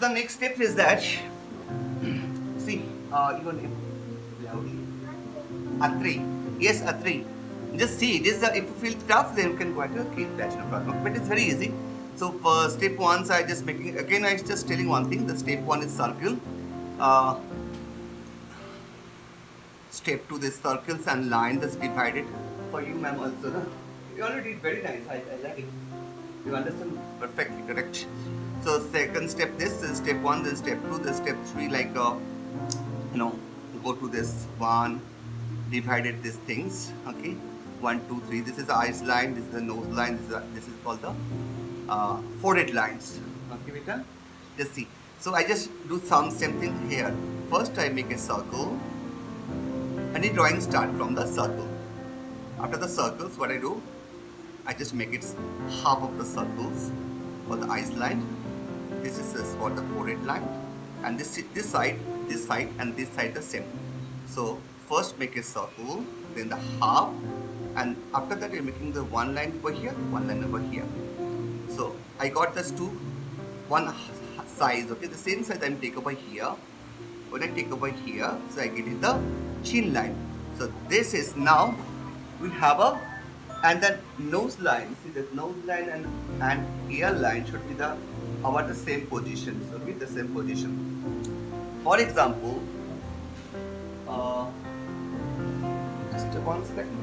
the next step is that, see, your name, loudly. Atri. Yes, Atri. Just see, this if you feel tough, then you can go ahead. Okay, that's no problem. But it's very easy. So for step one, so I just making again. I just telling one thing. The step one is circle. Uh, step two, this circles and line that's divided. For you, ma'am, also. No? You already did very nice. I like it. You understand perfectly, correct? So second step, this is step one. Then step two. Then step three. Like go to this one. Divided these things, okay, 1 2 3. This is the eyes line, this is the nose line, this is called the forehead lines, okay beta. Just see, so I just do some same thing here. First I make a circle and the drawing start from the circle. After the circles, what I do, I just make it half of the circles for the eyes line. This is for the forehead line, and this side and this side the same. So first make a circle, then the half, and after that you're making the one line over here, one line over here. So I got this one size, okay, the same size I take over here. When I take over here, so I get it the chin line. So this is now we have a, and then nose line, see the nose line and ear line should be the same positions, okay, the same position. For example, just one second.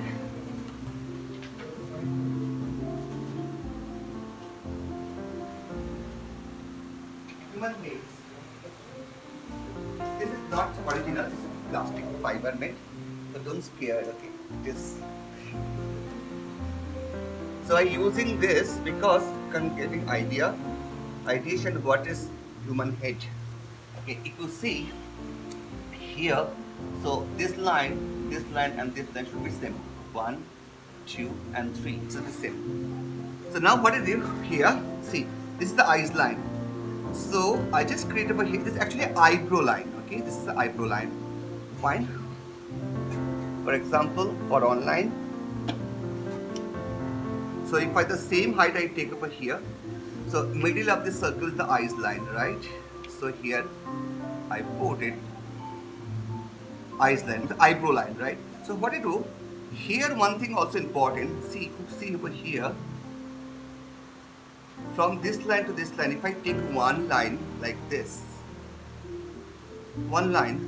Human nails. This is not original. This is plastic fiber made. So don't scare. Okay. This. So I'm using this because I'm getting ideation what is human head. Okay. If you see here, so this line and this line should be same. 1, 2, and 3. So the same. So now what I do here, see, this is the eyes line. So I just create over here. This is actually an eyebrow line. Okay, this is the eyebrow line. Fine. For example, for online. So if I the same height I take over here. So middle of this circle is the eyes line, right? So here I put it. Eyes line, the eyebrow line, right? So what I do here, one thing also important. See over here, from this line to this line, if I take one line like this, one line,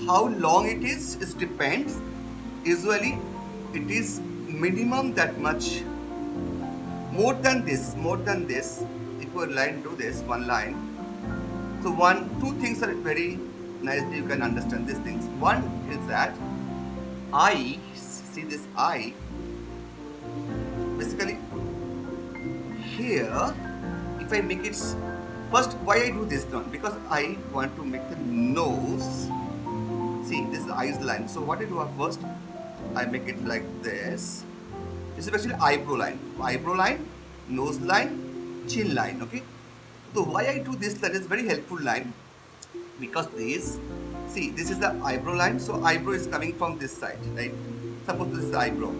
how long it is depends. Usually, it is minimum that much. More than this. If your line do this one line, so two things are very nicely you can understand these things. One is that eye, see this eye, basically here, if I make it, first why I do this one, because I want to make the nose, see this is the eyes line. So what I do first, I make it like this. This is basically eyebrow line, nose line, chin line, okay. So why I do this line is very helpful line, because this is the eyebrow line, so eyebrow is coming from this side, right? Suppose this is the eyebrow.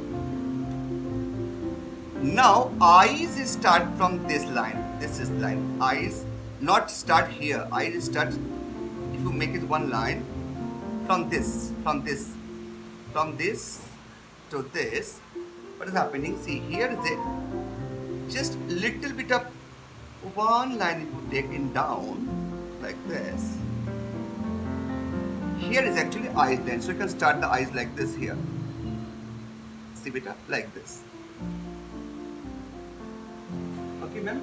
Now eyes start from this line. This is line. Eyes not start here. Eyes start, if you make it one line, from this to this. What is happening? See, here is it. Just little bit of one line if you take it down like this. Here is actually eyes line, so you can start the eyes like this here. See beta, like this. Okay, ma'am.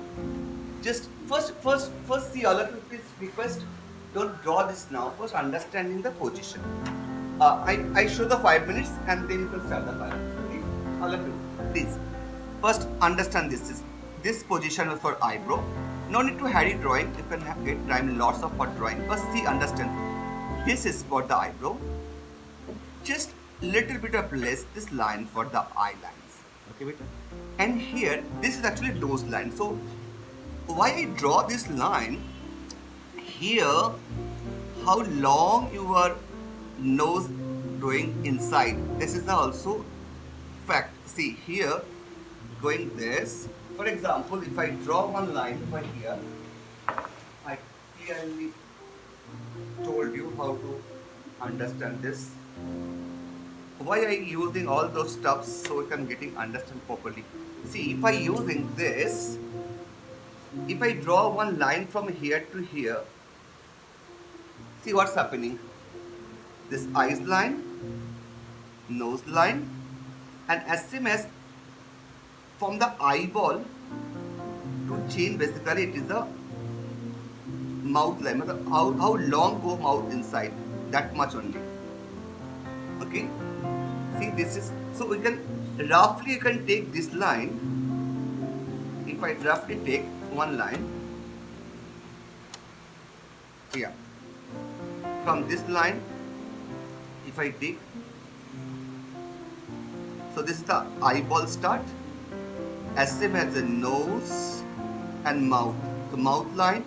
Just first see, all of you please request, don't draw this now. First understanding the position. I show the 5 minutes and then you can start the 5 minutes. Okay? All of you, please. First understand this position is for eyebrow. No need to hurry drawing. You can get time lots of for drawing. First see, understand. This is for the eyebrow. Just little bit of less this line for the eye lines. Okay, beta? And here this is actually nose line. So why I draw this line here? How long your nose going inside? This is also fact. See here, going this. For example, if I draw one line over here, I clearly told you how to understand this. Why I using all those stuffs so I can getting understand properly. See, if I using this, if I draw one line from here to here, see what's happening. This eyes line, nose line, and as same as from the eyeball to chin, basically it is a mouth line. How long go mouth inside, that much only. Okay. See, this is so we can roughly you can take this line. If I roughly take one line, yeah, from this line, if I take, so this is the eyeball start, as same as the nose and mouth. The mouth line,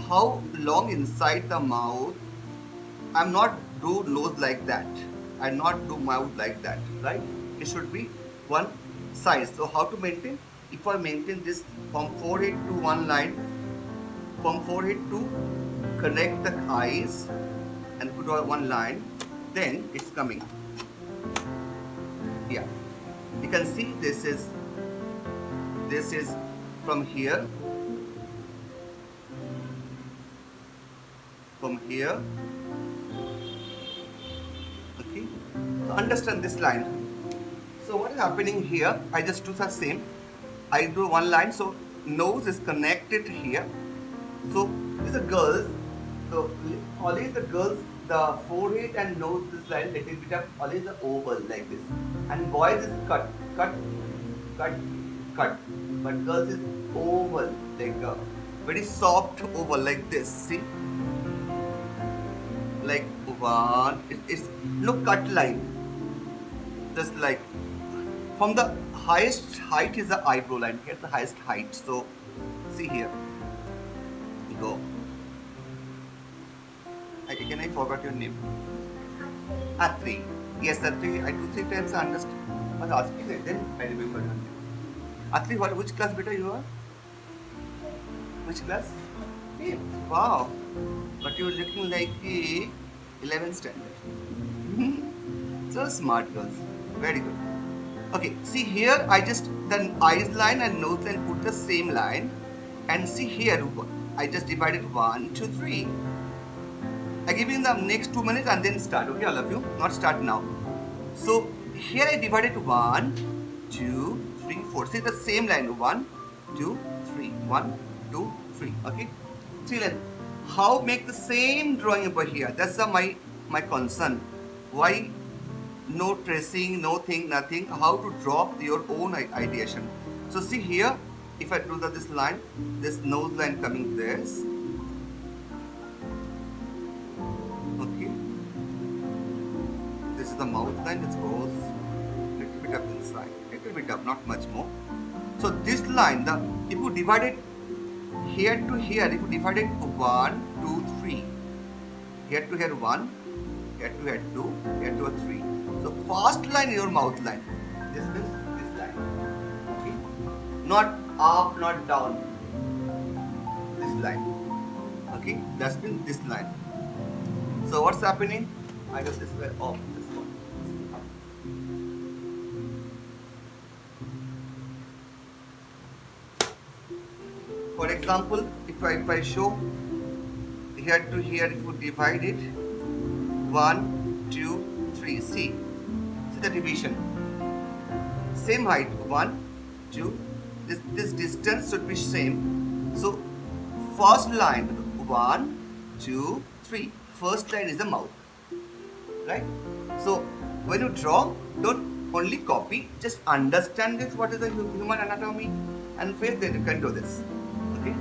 how long inside the mouth. I'm not do nose like that. I not do mouth like that, right? It should be one size. So how to maintain? If I maintain this from forehead to one line, from forehead to connect the eyes and put one line, then it's coming. Yeah, you can see this is from here, okay. So understand this line. So what is happening here, I just do the same. I do one line, so nose is connected here. So these are girls, so always the girls, the forehead and nose, this line little bit of always the oval like this, and boys is cut, but girls is oval, like a very soft oval like this. See, like one, it's no cut line, just like from the highest height is the eyebrow line. Here's the highest height. So see here, go. Again, I forgot your name. Atri. Yes, Atri. I 2-3 times I understood. I was asking it, then I remember your name. Atri, which class beta you are? Which class? 8th. Wow. But you're looking like 11th standard. So smart girls. Very good. Okay, see here I just the eyes line and nose line put the same line, and see here I just divided 1, 2, 3. I give you in the next 2 minutes and then start. Okay, all of you, not start now. So here I divided 1, 2, 3, 4. See the same line, 1, 2, 3, 1, 2, 3. Okay, 3 line. How make the same drawing over here? That's my concern. Why? No tracing, no thing, nothing. How to draw your own ideation. So see here, if I do this line, this nose line coming this. Okay. This is the mouth line that goes little bit up inside, little bit up, not much more. So this line, if you divide it here to here, if you divide it 1, 2, 3, here to here 1, here to here 2, here to 3. So first line is your mouth line. This means this line. Okay? Not up, not down. This line. Okay? That's been this line. So what's happening? I guess this way off. This one. For example, if I show here to here, if you divide it 1, 2, 3, see the division, same height, 1, 2, this distance should be same. So first line 1, 2, 3, first line is the mouth, right? So when you draw, don't only copy, just understand this, what is the human anatomy and face, then you can do this. Okay,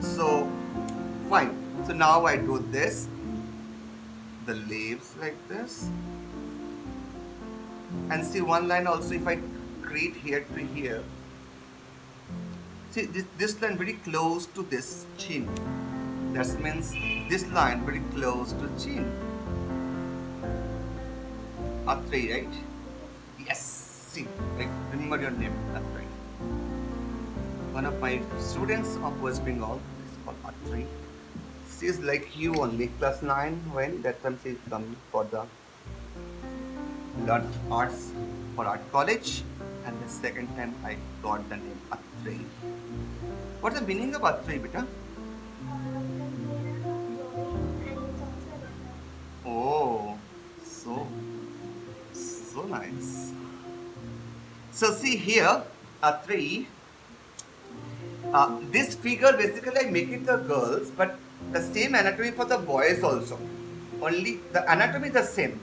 so fine. So now I do this, the leaves like this, and see one line also. If I create here to here, see this line very close to this chin, that means this line very close to chin. Atri, right? Yes, see, like remember your name, Atri. One of my students of West Bengal is called Atri. she is like you only. Class 9 when that time she is coming for the learn arts for art college, and the second time I got the name Atri. What's the meaning of Atri, beta? Oh, so nice. So see here, Atri. This figure basically I make it the girls, but the same anatomy for the boys also. Only the anatomy is the same.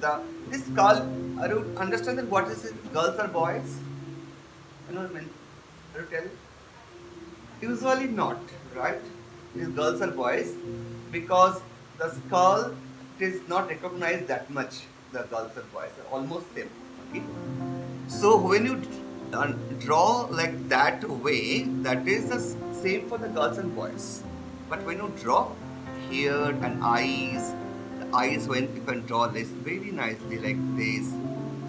This skull, I don't understand that what is it, girls or boys? You know what I mean? Can you tell? Usually not, right? These girls or boys, because the skull is not recognized that much. The girls or boys are almost same. Okay. So when you draw like that way, that is the same for the girls and boys. But when you draw here and eyes, the eyes when you can draw this very nicely like this.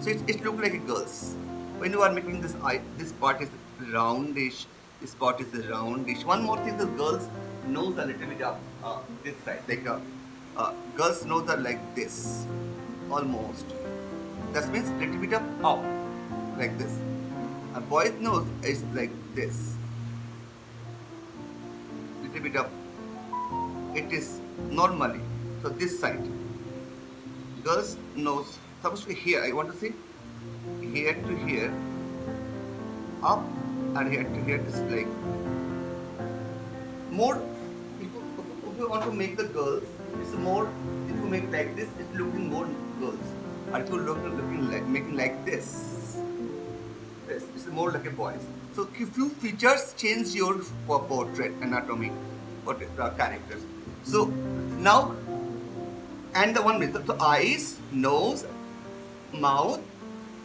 So it looks like a girl's. When you are making this eye, this part is roundish, this part is roundish. One more thing, the girls nose a little bit up this side, like girls nose are like this, almost. That means little bit of up, like this. A boy's nose is like this, little bit up. It is normally, so this side. Girl's nose supposed to be here. I want to see here to here, up, and here to here. This is like more. If you want to make the girls, it's more. If you make like this, it's looking more girls. Or if you looking like making like this, it's more like a boys. So a few features change your portrait anatomy, characters. So now, and the one with the eyes, nose, mouth,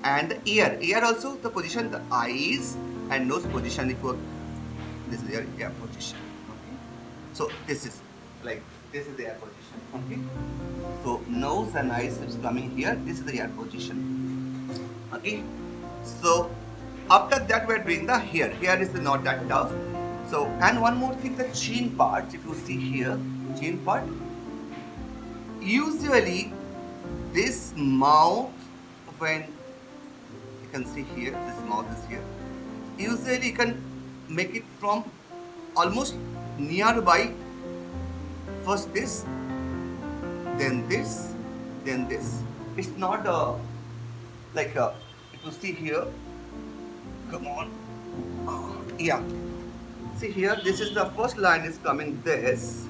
and the ear. Ear also the position, the eyes and nose position. If you, this is your ear position. Okay. So this is like this is the ear position. Okay. So nose and eyes is coming here. This is the ear position. Okay. So after that we are doing the hair. Hair is not that tough. So and one more thing, the chin part. If you see here, chin part. Usually this mouth, when you can see here, this mouth is here. Usually you can make it from almost nearby. First this, then this, then this. It's not like if you see here, come on, yeah. See here, this is the first line is coming this,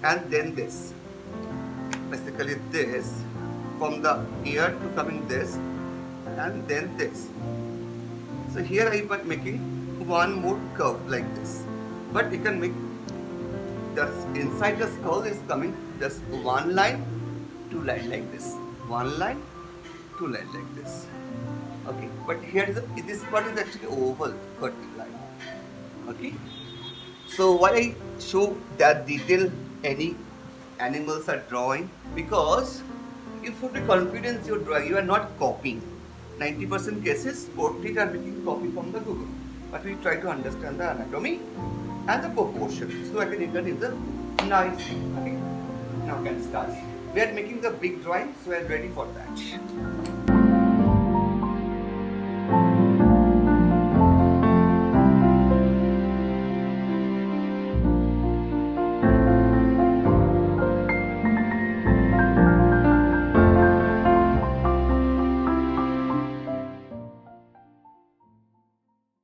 and then this. Basically this, from the ear to coming this, and then this. So here I am making one more curve like this. But you can make the inside the skull is coming just one line, two line like this. One line, two line like this. Okay, but here is this part is actually oval cut line. Okay. So why I show that detail any animals are drawing? Because you should be confident you're drawing, you are not copying. 90% cases portrait are making copy from the Google. But we try to understand the anatomy and the proportion. So I can introduce the nice thing. Okay. Now can start. We are making the big drawing, so we are ready for that.